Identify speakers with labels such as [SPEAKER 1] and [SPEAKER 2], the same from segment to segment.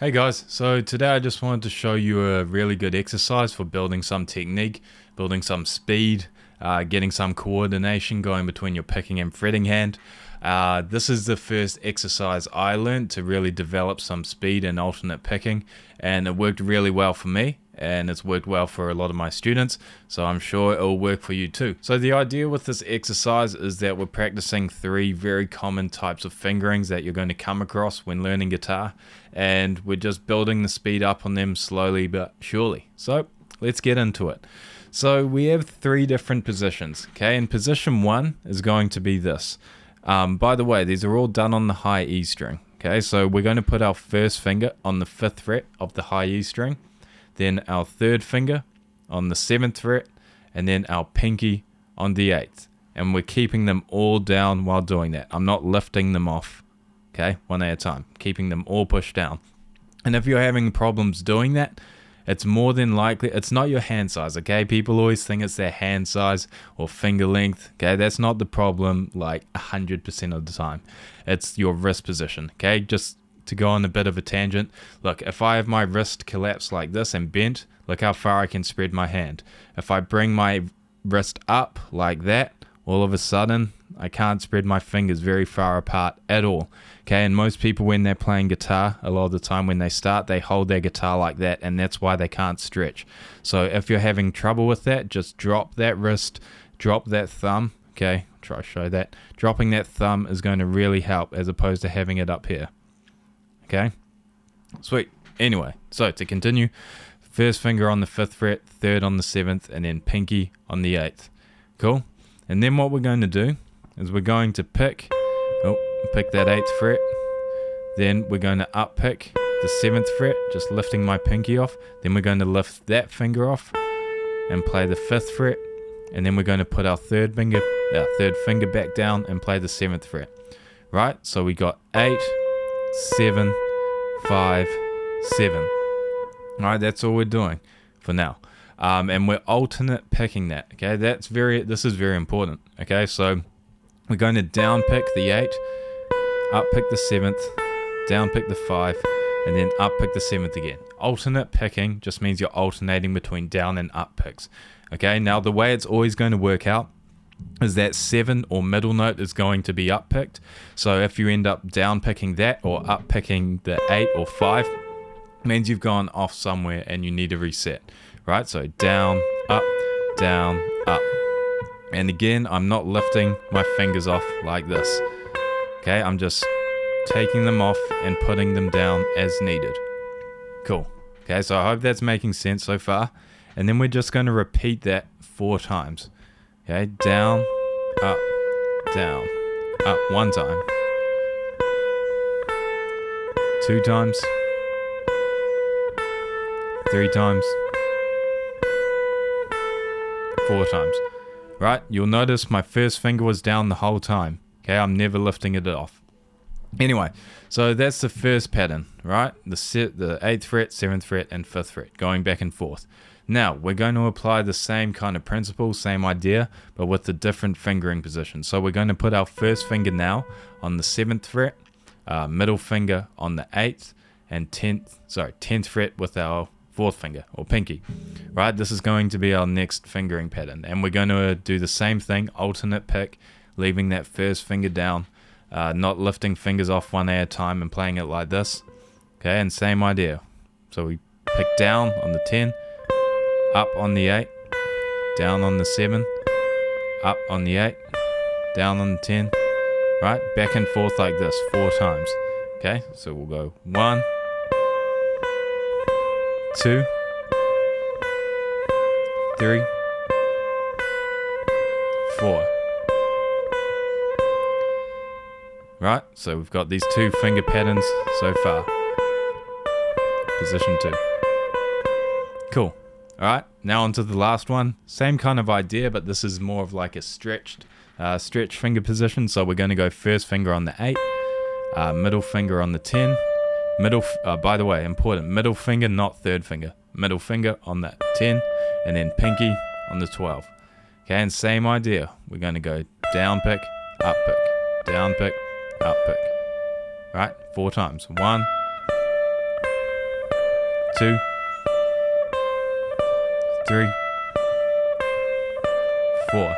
[SPEAKER 1] Hey guys, so today I just wanted to show you a really good exercise for building some technique, building some speed, getting some coordination going between your picking and fretting hand. This is the first exercise I learned to really develop some speed and alternate picking, and it worked really well for me, and it's worked well for a lot of my students, so I'm sure it'll work for you too. So the idea with this exercise is that we're practicing three very common types of fingerings that you're going to come across when learning guitar, and we're just building the speed up on them slowly but surely. So let's get into it. So we have three different positions, okay, and position one is going to be this. By the way, these are all done on the high E string, okay, so we're going to put our first finger on the 5th fret of the high E string, then our third finger on the 7th fret, and then our pinky on the 8th. And we're keeping them all down while doing that. I'm not lifting them off, okay, one at a time, keeping them all pushed down. And if you're having problems doing that, it's more than likely, it's not your hand size, okay? People always think it's their hand size or finger length, okay? That's not the problem like 100% of the time. It's your wrist position, okay? Just to go on a bit of a tangent, look, if I have my wrist collapsed like this and bent, look how far I can spread my hand. If I bring my wrist up like that, all of a sudden I can't spread my fingers very far apart at all, okay? And most people, when they're playing guitar, a lot of the time when they start, they hold their guitar like that, and that's why they can't stretch. So if you're having trouble with that, just drop that wrist, drop that thumb, okay? Try to show that. Dropping that thumb is going to really help as opposed to having it up here. Okay, sweet. Anyway, so to continue, first finger on the 5th fret, third on the 7th, and then pinky on the 8th. Cool. And then what we're going to do is we're going to pick that 8th fret. Then we're going to up pick the 7th fret, just lifting my pinky off. Then we're going to lift that finger off and play the 5th fret. And then we're going to put our third finger back down and play the 7th fret. Right? So we got 8, 7, 5, 7. Alright, that's all we're doing for now. And we're alternate picking that. Okay, this is very important. Okay, so we're going to down pick the 8, up pick the 7th, down pick the 5, and then up pick the 7th again. Alternate picking just means you're alternating between down and up picks. Okay, now the way it's always going to work out is that 7 or middle note is going to be up picked. So if you end up down picking that or up picking the 8 or 5, means you've gone off somewhere and you need to reset, right? So down, up, and again, I'm not lifting my fingers off like this, okay? I'm just taking them off and putting them down as needed. Cool. Okay, so I hope that's making sense so far. And then we're just going to repeat that 4 times. Okay, down, up, one time, 2 times, 3 times, 4 times. Right, you'll notice my first finger was down the whole time. Okay, I'm never lifting it off. Anyway, so that's the first pattern, right? The 8th fret, 7th fret, and 5th fret, going back and forth. Now, we're going to apply the same kind of principle, same idea, but with the different fingering position. So we're going to put our first finger now on the 7th fret, middle finger on the 8th, and 10th fret with our 4th finger, or pinky. Right, this is going to be our next fingering pattern. And we're going to do the same thing, alternate pick, leaving that first finger down, not lifting fingers off one at a time and playing it like this. Okay, and same idea. So we pick down on the 10, up on the 8, down on the 7, up on the 8, down on the 10, right? Back and forth like this 4 times. Okay, so we'll go 1, 2, 3, 4. Right, so we've got these 2 finger patterns so far. Position 2. Cool. Alright, now onto the last one. Same kind of idea, but this is more of like a stretched finger position. So we're going to go first finger on the 8, middle finger on the 10, by the way, important, middle finger, not third finger. Middle finger on that 10, and then pinky on the 12. Okay, and same idea. We're going to go down pick, up pick, down pick, up pick. Right, 4 times. 1, 2, 3, 4.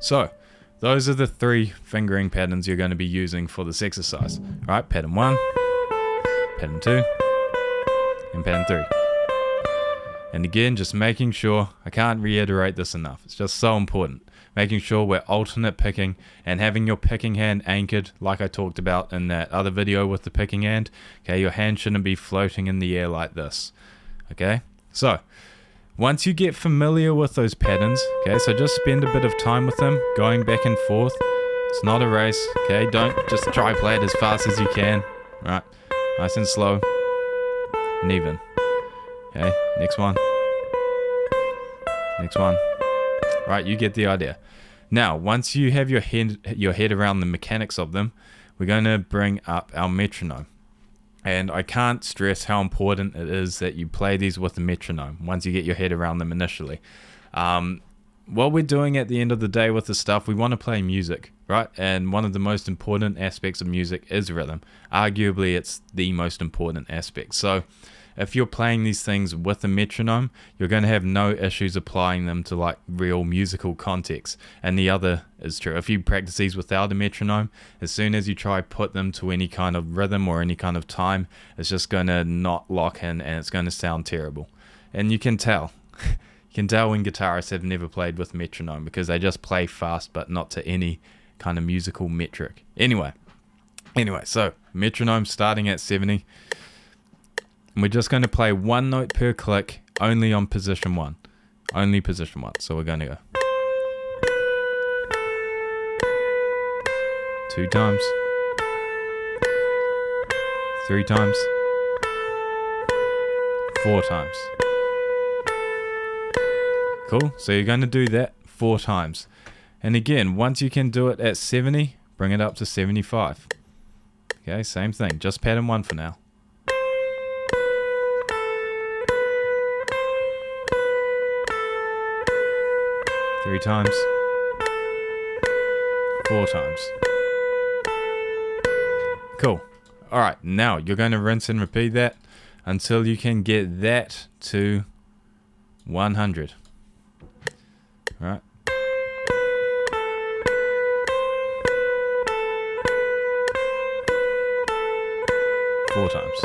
[SPEAKER 1] So, those are the 3 fingering patterns you're going to be using for this exercise. Right, pattern 1, pattern 2, and pattern 3. And again, just making sure, I can't reiterate this enough, it's just so important. Making sure we're alternate picking and having your picking hand anchored like I talked about in that other video with the picking hand. Okay, your hand shouldn't be floating in the air like this. Okay, so once you get familiar with those patterns, okay, so just spend a bit of time with them, going back and forth. It's not a race, okay, don't just try play it as fast as you can. Right, nice and slow and even. Okay, next one. Next one. Right, you get the idea. Now, once you have your head around the mechanics of them, we're going to bring up our metronome. And I can't stress how important it is that you play these with a metronome once you get your head around them initially. What we're doing at the end of the day with this stuff, we want to play music, right? And one of the most important aspects of music is rhythm. Arguably, it's the most important aspect. So if you're playing these things with a metronome, you're going to have no issues applying them to like real musical context. And the other is true. If you practice these without a metronome, as soon as you try put them to any kind of rhythm or any kind of time, it's just going to not lock in and it's going to sound terrible. And you can tell. You can tell when guitarists have never played with metronome because they just play fast but not to any kind of musical metric. Anyway, so metronome starting at 70. And we're just going to play 1 note per click only on position 1. Only position 1. So we're going to go 2 times, 3 times, 4 times. Cool, so you're going to do that 4 times. And again, once you can do it at 70, bring it up to 75. Okay, same thing, just pattern 1 for now. Three times, 4 times. Cool. Alright, now you're going to rinse and repeat that until you can get that to 100. Alright. Four times.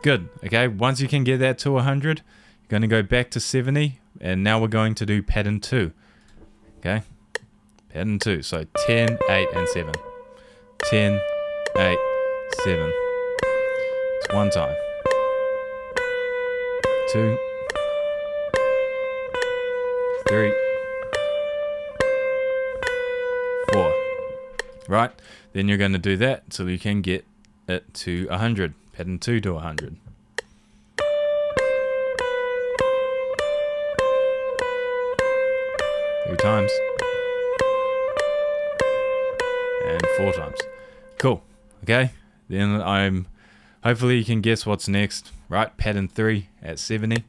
[SPEAKER 1] Good. Okay, once you can get that to 100, you're going to go back to 70, and now we're going to do pattern 2. Okay? Pattern 2. So 10, 8, and 7. 10, 8, 7. It's 1 time. 2, 3, 4. Right? Then you're going to do that until you can get it to 100. Pattern 2 to 100. Three times. And 4 times. Cool. Okay? Then hopefully you can guess what's next. Right? Pattern 3 at 70.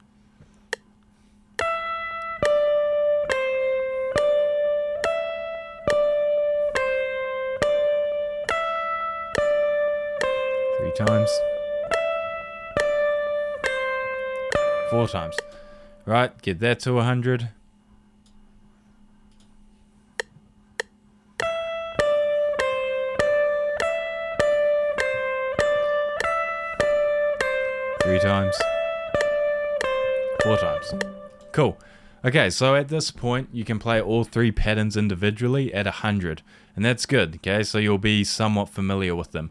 [SPEAKER 1] Times, 4 times. Right, get that to 100. Three times, 4 times. Cool. Okay, so at this point you can play all 3 patterns individually at 100, and that's good. Okay, so you'll be somewhat familiar with them.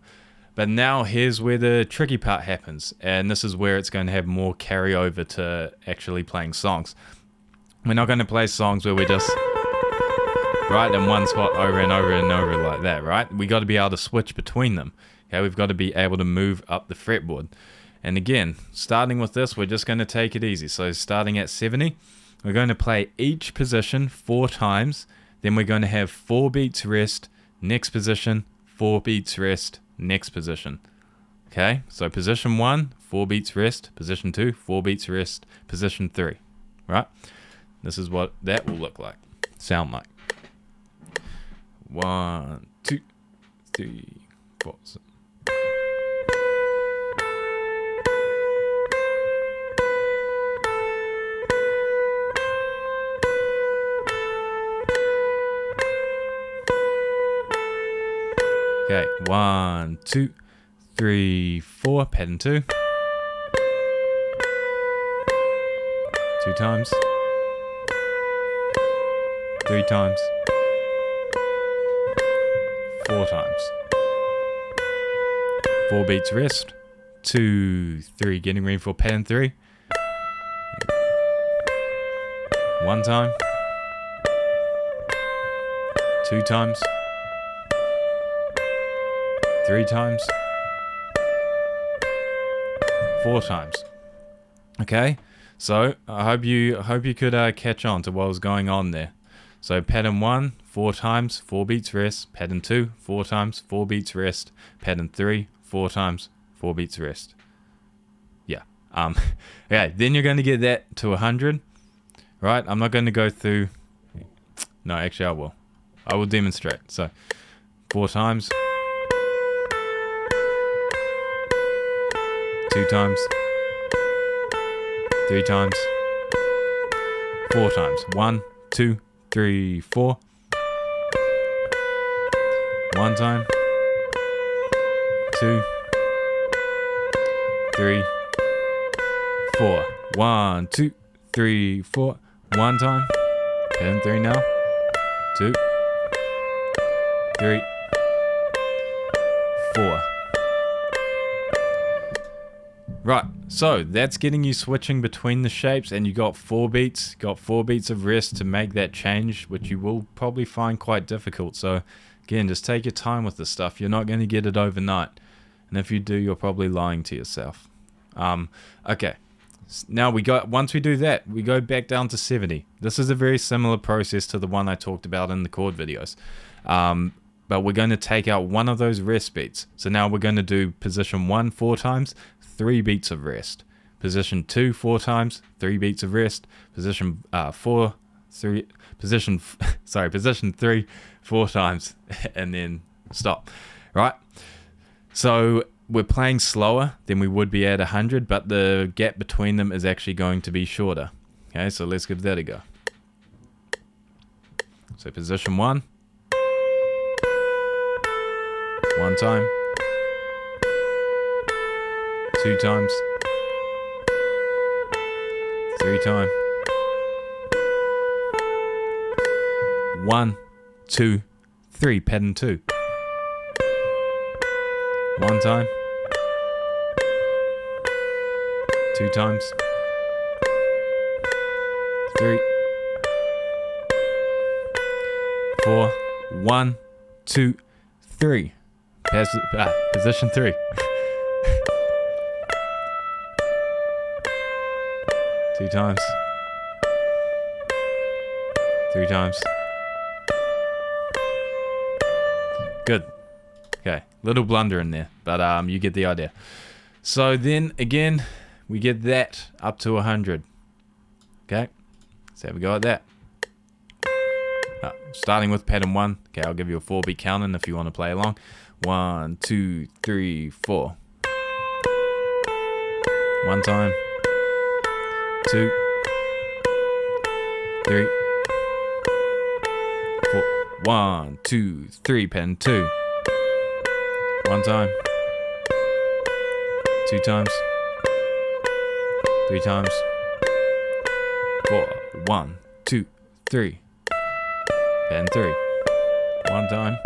[SPEAKER 1] But now here's where the tricky part happens, and this is where it's going to have more carryover to actually playing songs. We're not going to play songs where we just right in one spot over and over and over like that, right? We got to be able to switch between them. Okay, we've got to be able to move up the fretboard. And again, starting with this, we're just going to take it easy. So starting at 70, we're going to play each position 4 times. Then we're going to have 4 beats rest, next position, 4 beats rest, next position. Okay, so position 1, 4 beats rest. Position 2, 4 beats rest. Position 3, right? This is what that will look like, sound like. 1, 2, 3, 4. Okay, 1, 2, 3, 4, pattern 2. 2 times. 3 times. 4 times. 4 beats rest. 2, 3, getting ready for pattern 3. 1 time. 2 times. 3 times. 4 times. Okay, so I hope you could catch on to what was going on there. So pattern 1, 4 times, 4 beats rest. Pattern 2, 4 times, 4 beats rest. Pattern 3, 4 times, 4 beats rest. Yeah. Okay, then you're going to get that to 100. Right? I'm not going to go through. No, actually I will. I will demonstrate. So 4 times. 2 times. 3 times. 4 times. 1, 2, 3, 4. 1 time. 2, 3, 4. 1, 2, 3, 4. 1 time. Pattern 3 now. 2, 3, 4. Right, so that's getting you switching between the shapes, and you got 4 beats. Got 4 beats of rest to make that change, which you will probably find quite difficult. So again, just take your time with this stuff. You're not going to get it overnight, and if you do, you're probably lying to yourself. Okay. Now once we do that, we go back down to 70. This is a very similar process to the one I talked about in the chord videos. But we're going to take out one of those rest beats. So now we're going to do position 1 4 times, 3 beats of rest. Position 2 4 times, 3 beats of rest. Position 3 4 times, and then stop. Right? So we're playing slower than we would be at 100, but the gap between them is actually going to be shorter. Okay, so let's give that a go. So position 1. 1 time. 2 times. 3 times. 1, 2, 3, pattern 2. 1 time. 2 times. 3, 4, 1, 2, 3. Position 3. 2 times. 3 times. Good. Okay, little blunder in there, but you get the idea. So then again, we get that up to 100. Okay, let's have a go at that. Starting with pattern 1. Okay, I'll give you a 4 beat counting if you want to play along. 1, 2, 3, 4. 1 time. 2, 3, 4. 1, 2, 3, pattern 2. 1 time. 2 times. 3 times. 4. 1, 2, 3. Pattern 3. 1 time.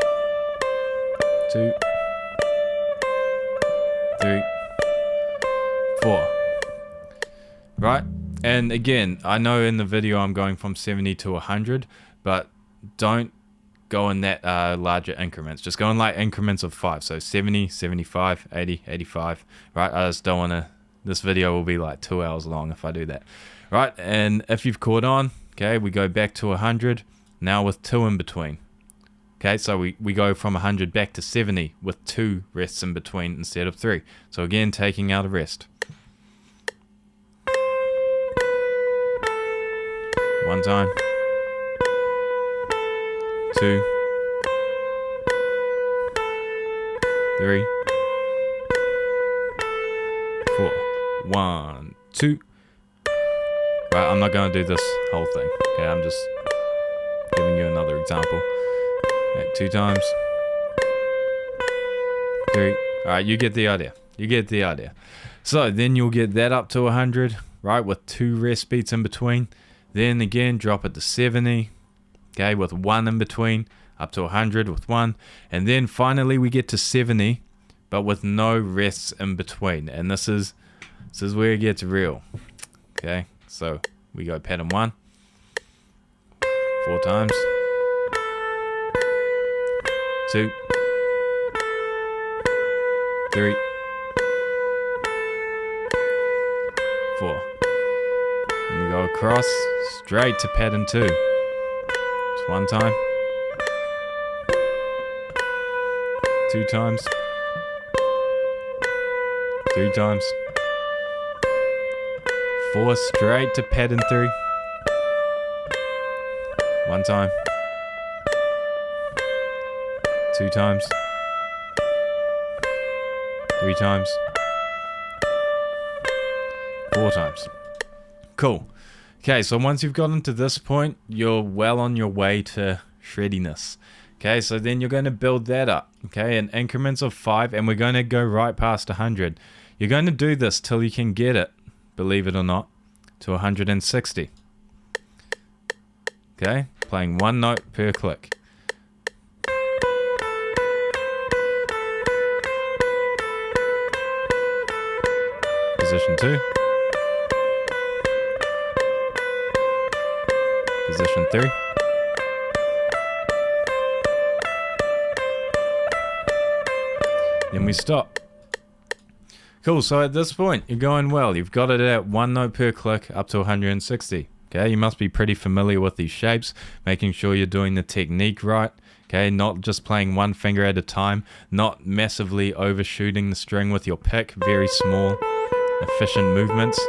[SPEAKER 1] 2, 3, 4. Right? And again, I know in the video I'm going from 70 to 100, but don't go in that larger increments. Just go in like increments of 5. So 70, 75, 80, 85. Right? I just don't want to. This video will be like 2 hours long if I do that. Right? And if you've caught on, okay, we go back to 100. Now with 2 in between. Okay, so we go from 100 back to 70 with 2 rests in between instead of 3. So again, taking out a rest. 1 time. 2. 3. 4. 1, 2. Right, I'm not going to do this whole thing. Okay, I'm just giving you another example. 2 times. 3. Alright, you get the idea. You get the idea. So then you'll get that up to 100, right, with 2 rest beats in between. Then again, drop it to 70, okay, with 1 in between, up to 100 with 1. And then finally we get to 70, but with no rests in between. And this is where it gets real. Okay, so we go pattern 1, 4 times, 2, 3, 4. And we go across straight to pattern 2. Just 1 time, 2 times, 3 times, 4 straight to pattern 3. 1 time, 2 times, 3 times, 4 times. Cool. Okay, so once you've gotten to this point, you're well on your way to shreddiness. Okay, so then you're going to build that up, okay, in increments of 5, and we're going to go right past 100. You're going to do this till you can get it, believe it or not, to 160. Okay, playing 1 note per click. Position 2. Position 3. Then we stop. Cool, so at this point, you're going well. You've got it at 1 note per click up to 160. Okay, you must be pretty familiar with these shapes, making sure you're doing the technique right. Okay, not just playing 1 finger at a time, not massively overshooting the string with your pick, very small, efficient movements.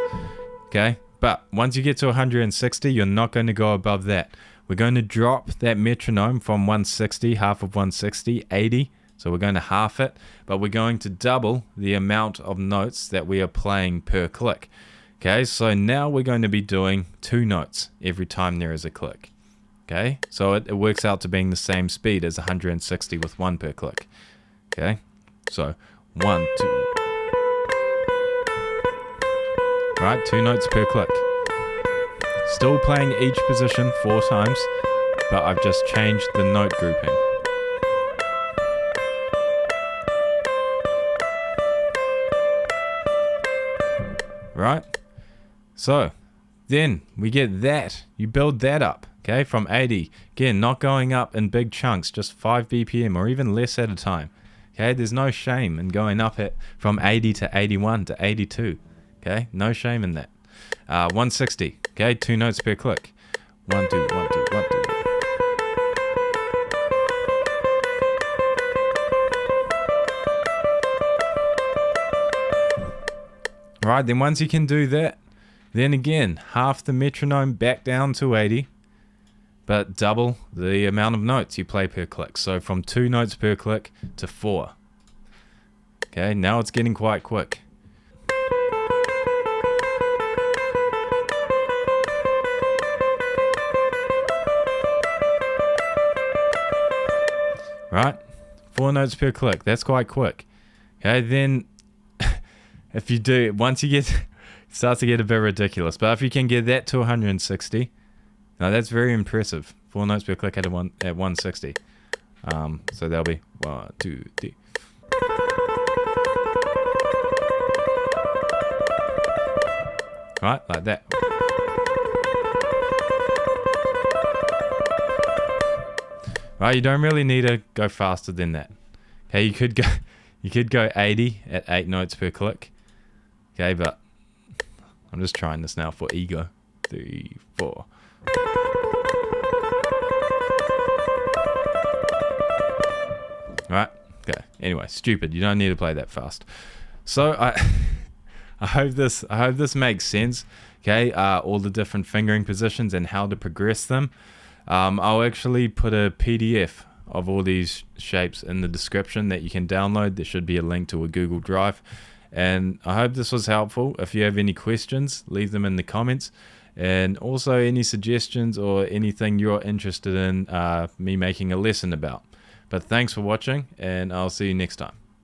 [SPEAKER 1] Okay, but once you get to 160, you're not going to go above that. We're going to drop that metronome from 160, half of 160, 80. So we're going to half it, but we're going to double the amount of notes that we are playing per click. Okay, so now we're going to be doing 2 notes every time there is a click. Okay, so it works out to being the same speed as 160 with 1 per click. Okay, so 1, 2. Right, 2 notes per click. Still playing each position 4 times, but I've just changed the note grouping. Right, so then we get that, you build that up, okay, from 80, again, not going up in big chunks, just 5 BPM or even less at a time. Okay, there's no shame in going up it from 80 to 81 to 82. Okay, no shame in that. 160, okay, 2 notes per click. 1, 2, 1, 2, 1, 2. Right, then once you can do that, then again, half the metronome back down to 80, but double the amount of notes you play per click. So from 2 notes per click to 4. Okay, now it's getting quite quick. Right, 4 notes per click, that's quite quick. Okay, then if you do, once you get, it starts to get a bit ridiculous, but if you can get that to 160, now that's very impressive. 4 notes per click at 160. So that'll be 1, 2, 3. Right, like that. Right, you don't really need to go faster than that. Okay, you could go 80 at 8 notes per click. Okay, but I'm just trying this now for ego. 3, 4. Right, okay. Anyway, stupid. You don't need to play that fast. So I hope this makes sense. Okay, all the different fingering positions and how to progress them. I'll actually put a PDF of all these shapes in the description that you can download. There should be a link to a Google Drive. And I hope this was helpful. If you have any questions, leave them in the comments. And also any suggestions or anything you're interested in me making a lesson about. But thanks for watching, and I'll see you next time.